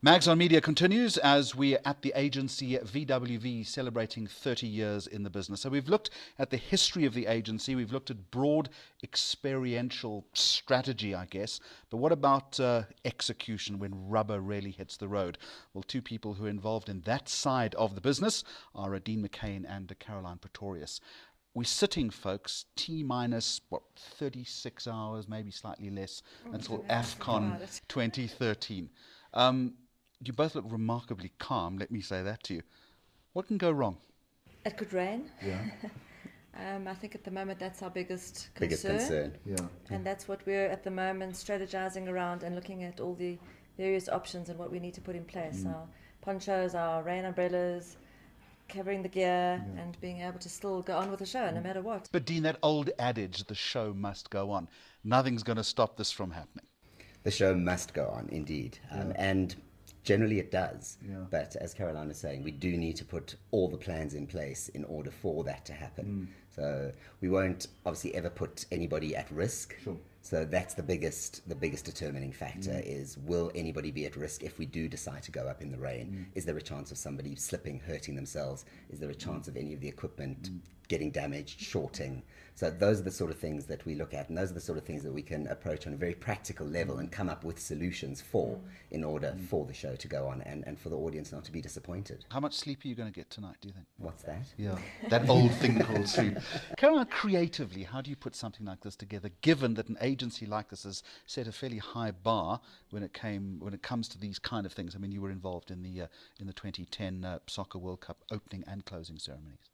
Mags on Media continues as we're at the agency VWV celebrating 30 years in the business. So we've looked at the history of the agency, we've looked at broad experiential strategy, I guess, but what about execution when rubber really hits the road? Well, two people who are involved in that side of the business are Dean McKain and Caroline Pretorius. We're sitting, folks, T-minus, 36 hours, maybe slightly less, until AFCON 2013. You both look remarkably calm, let me say that to you. What can go wrong? It could rain. Yeah. I think at the moment that's our biggest concern. Yeah. And that's what we're at the moment strategizing around and looking at all the various options and what we need to put in place. Our ponchos, our rain umbrellas, covering the gear and being able to still go on with the show no matter what. But Dean, that old adage, the show must go on. Nothing's going to stop this from happening. The show must go on, indeed. And generally it does. Yeah. But as Caroline was saying, we do need to put all the plans in place in order for that to happen. So we won't obviously ever put anybody at risk. Sure. So that's the biggest determining factor is, will anybody be at risk if we do decide to go up in the rain? Is there a chance of somebody slipping, hurting themselves? Is there a chance of any of the equipment getting damaged, shorting? So those are the sort of things that we look at, and those are the sort of things that we can approach on a very practical level and come up with solutions for in order for the show to go on and for the audience not to be disappointed. How much sleep are you going to get tonight, do you think? What's that? Yeah, that old thing called sleep. Caroline, creatively, how do you put something like this together, given that an agency like this has set a fairly high bar when it comes to these kind of things? I mean, you were involved in the 2010 Soccer World Cup opening and closing ceremonies.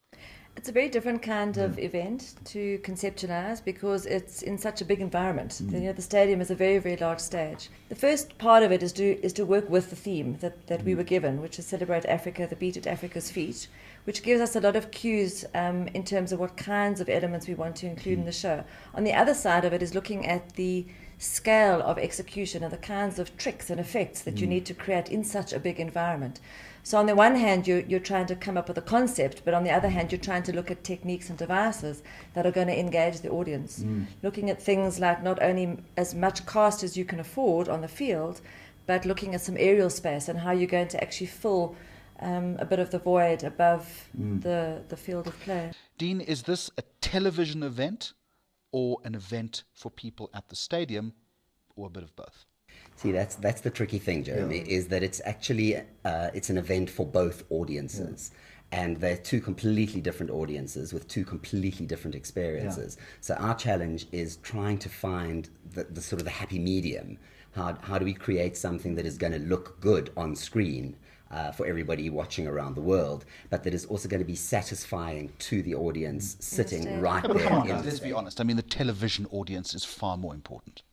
It's a very different kind of event to conceptualize because it's in such a big environment. The stadium is a very, very large stage. The first part of it is to work with the theme that we were given, which is Celebrate Africa, the beat at Africa's feet, which gives us a lot of cues in terms of what kinds of elements we want to include in the show. On the other side of it is looking at the scale of execution and the kinds of tricks and effects that you need to create in such a big environment. So on the one hand, you're trying to come up with a concept, but on the other hand, you're trying to look at techniques and devices that are going to engage the audience. Looking at things like not only as much cast as you can afford on the field, but looking at some aerial space and how you're going to actually fill a bit of the void above the field of play. Dean, is this a television event or an event for people at the stadium, or a bit of both? See, that's the tricky thing, Jeremy, is that it's actually it's an event for both audiences. And they're two completely different audiences with two completely different experiences. So our challenge is trying to find the sort of the happy medium. How do we create something that is going to look good on screen for everybody watching around the world, but that is also going to be satisfying to the audience sitting right But there. come on, let's be honest. I mean, the television audience is far more important.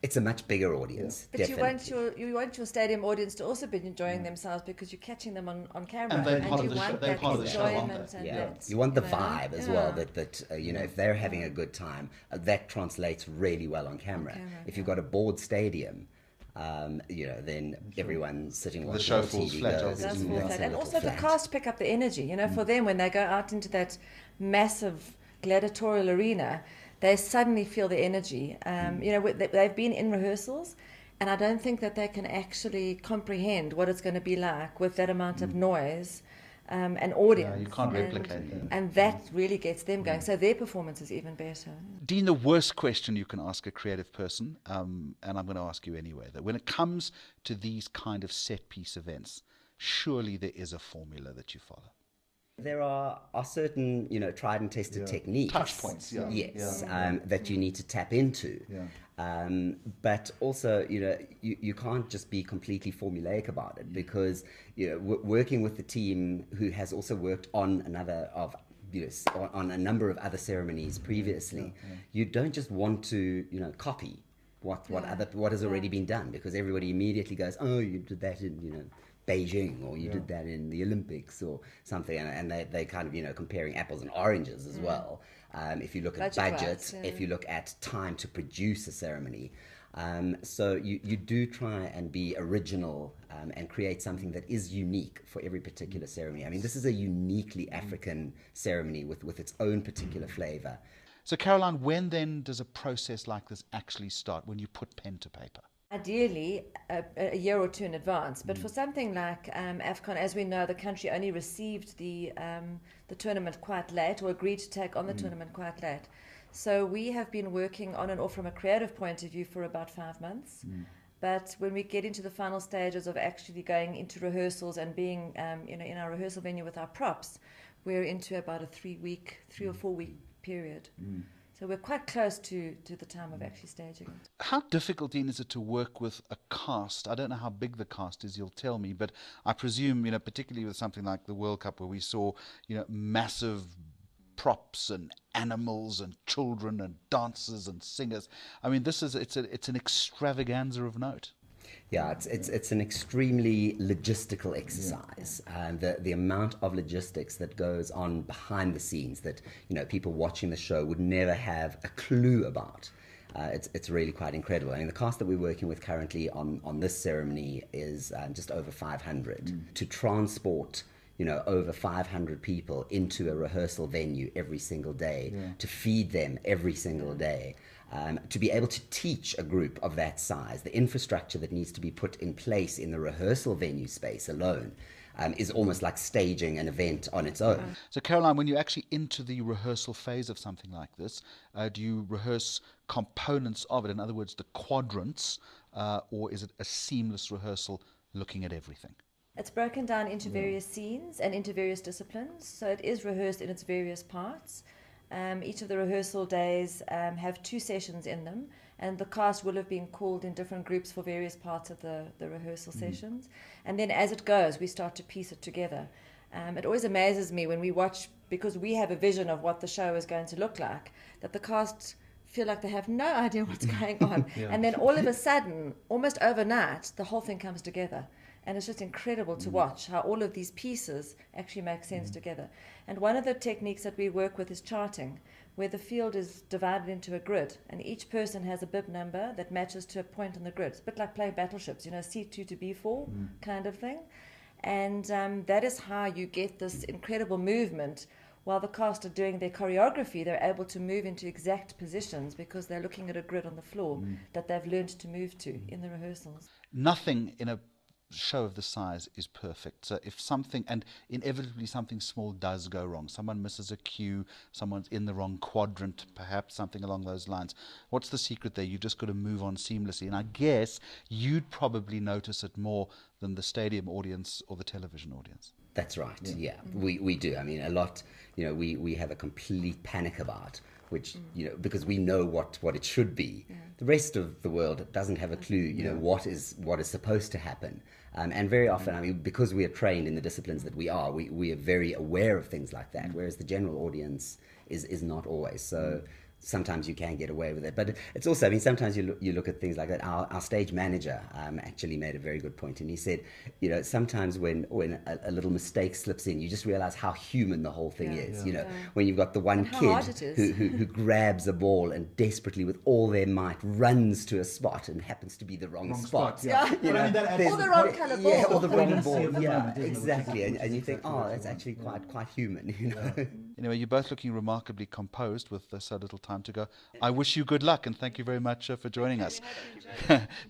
It's a much bigger audience, But definitely. you want your stadium audience to also be enjoying themselves because you're catching them on camera, And they're part of you the show- want they're that part of the show, aren't enjoyment. they? And Yeah, that, you want the know, vibe as well. That if they're having a good time, that translates really well on camera. If you've got a bored stadium, then everyone sitting watching The show the falls TV flat, goes, That's obviously. full that's flat. a And little also the flat. cast pick up the energy. For them, when they go out into that massive gladiatorial arena, they suddenly feel the energy. They've been in rehearsals, and I don't think that they can actually comprehend what it's going to be like with that amount of noise and audience. Yeah, you can't replicate that. And that really gets them going. So their performance is even better. Dean, the worst question you can ask a creative person, and I'm going to ask you anyway, that when it comes to these kind of set-piece events, surely there is a formula that you follow. There are certain, tried and tested techniques. Touch points, Yes, that you need to tap into. But also, you can't just be completely formulaic about it because, working with the team who has also worked on on a number of other ceremonies previously, you don't just want to, copy what has already been done, because everybody immediately goes, oh, you did that in, Beijing, or you did that in the Olympics or something, and they kind of, comparing apples and oranges as well. If you look at budget, if you look at time to produce a ceremony. So you do try and be original and create something that is unique for every particular ceremony. I mean, this is a uniquely African ceremony with its own particular flavor. So Caroline, when then does a process like this actually start, when you put pen to paper? Ideally, a year or two in advance. But for something like AFCON, as we know, the country only received the tournament quite late, or agreed to take on the tournament quite late. So we have been working on and off from a creative point of view for about 5 months. But when we get into the final stages of actually going into rehearsals and being in our rehearsal venue with our props, we're into about a 3 or 4 week period. So we're quite close to the time of actually staging it. How difficult, Dean, is it to work with a cast? I don't know how big the cast is, you'll tell me, but I presume, particularly with something like the World Cup where we saw, massive props and animals and children and dancers and singers. I mean, it's an extravaganza of note. Yeah, it's an extremely logistical exercise, and the amount of logistics that goes on behind the scenes that people watching the show would never have a clue about. It's really quite incredible. I mean, the cast that we're working with currently on this ceremony is just over 500. To transport over 500 people into a rehearsal venue every single day, to feed them every single day. To be able to teach a group of that size, the infrastructure that needs to be put in place in the rehearsal venue space alone is almost like staging an event on its own. So, Caroline, when you're actually into the rehearsal phase of something like this, do you rehearse components of it? In other words, the quadrants, or is it a seamless rehearsal looking at everything? It's broken down into various scenes and into various disciplines, so it is rehearsed in its various parts. Each of the rehearsal days have 2 sessions in them, and the cast will have been called in different groups for various parts of the rehearsal sessions. And then as it goes, we start to piece it together. It always amazes me when we watch, because we have a vision of what the show is going to look like, that the cast feel like they have no idea what's going on. And then all of a sudden, almost overnight, the whole thing comes together. And it's just incredible to watch how all of these pieces actually make sense together. And one of the techniques that we work with is charting, where the field is divided into a grid, and each person has a bib number that matches to a point on the grid. It's a bit like playing battleships, C2 to B4 kind of thing. And that is how you get this incredible movement. While the cast are doing their choreography, they're able to move into exact positions because they're looking at a grid on the floor that they've learned to move to in the rehearsals. Nothing in a show of this size is perfect. So if something, and inevitably something small does go wrong, someone misses a cue, someone's in the wrong quadrant, perhaps something along those lines, what's the secret there? You've just got to move on seamlessly. And I guess you'd probably notice it more than the stadium audience or the television audience. That's right, yeah. We do. I mean, a lot, we have a complete panic about, which, because we know what it should be. The rest of the world doesn't have a clue, what is supposed to happen. And very often, I mean, because we are trained in the disciplines that we are very aware of things like that, whereas the general audience is not always. So sometimes you can get away with it. But it's also, I mean, sometimes you look at things like that. Our stage manager actually made a very good point, and he said, sometimes when a little mistake slips in, you just realize how human the whole thing is. When you've got the one kid who grabs a ball and desperately with all their might runs to a spot and happens to be the wrong spot. Yeah. Or the wrong colour ball. Yeah, or the wrong ball. Yeah, exactly. And you think, that's actually quite human. Anyway, you're both looking remarkably composed with so little time to go. I wish you good luck, and thank you very much for joining us.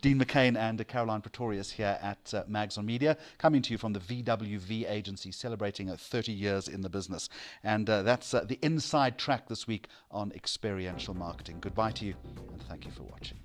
Dean McKain and Caroline Pretorius here at Mags on Media, coming to you from the VWV agency, celebrating 30 years in the business. And that's the inside track this week on experiential marketing. Goodbye to you, and thank you for watching.